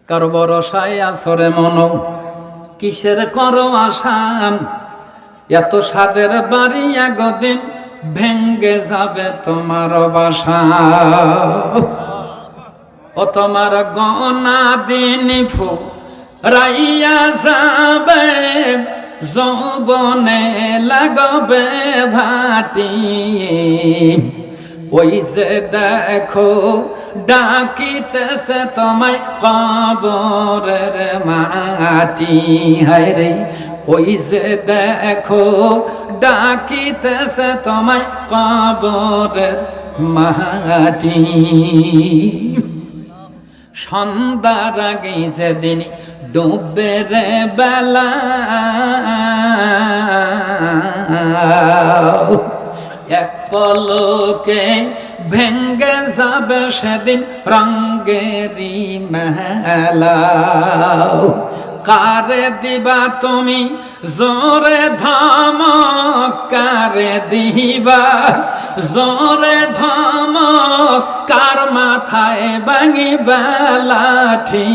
কারো ভরসায় আসরে মন, কিসের করো আশা? এত সাদের বাড়ি একদিন ভেঙ্গে যাবে তোমার বাসা। ও তোমার গনা দিন ফুরাইয়া যাবে, যৌবনে লাগবে ভাটি। ওই যে দেখো ডাকিতেছে তোমায় কবরের মাটি। হায় রে, ওই যে দেখো ডাকিতেছে তোমায় কবরের মাটি। সন্ধ্যার আগে যেদিন ডুববে রে বেলা, এক পলকে ভেঙ্গে যাবে সেদিন রঙ্গেরি মেলা। কারে দিবা তুমি জোরে ধমক, কারে দিবা জোরে ধমক, কার মাথায় ভাঙিবা লাঠি।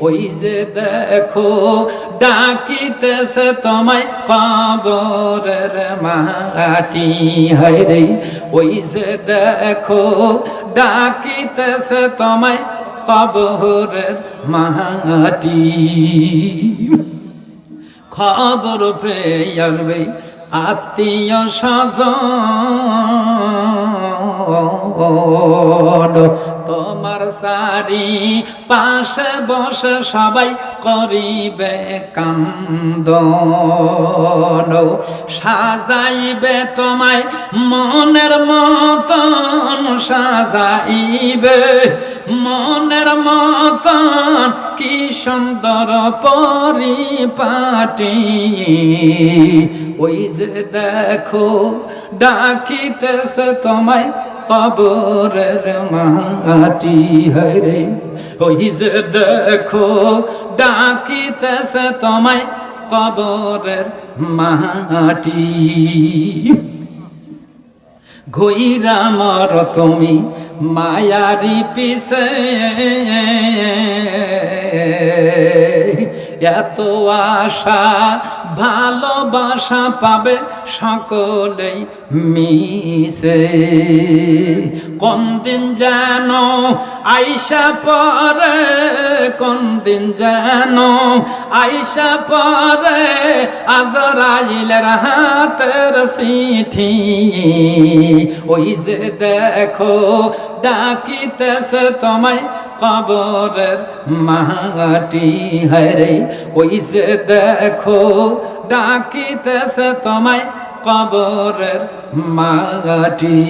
ওই যে দেখো ডাকিতেছে তোমায় কবরের মাটি। হায় রে, ওই যে দেখো ডাকিতেছে তোমায় কবরের মাটি। খবর পেয়ে আসবে আত্মীয় স্বজন, তোমার সারি পাশে বসে সবাই করিবে কান্দন। সাজাইবে তোমায় মনের মতন, সাজাইবে মনের মতন, কি সুন্দর পরিপাটি। ওই যে দেখো ডাকিতেছে তোমায় কবরের মাটি। হায় রে, ওই যে দেখো ডাকিতেছে তোমায় কবরের মাটি। ঘুইরা মর তুমি মায়ারি পিছে, এত আশা ভালোবাসা পাবে সকলেই মিশে। কোন দিন যেন আইসা পরে, কোন দিন যেন আইসা পরে আজরাইলের হাতের চিঠি। ওই যে দেখো ডাকিতেছে তোমায় কবরের মাটি। হায় রে, ওই যে দেখো ডাকিতেছে তোমায় কবরের মাটি।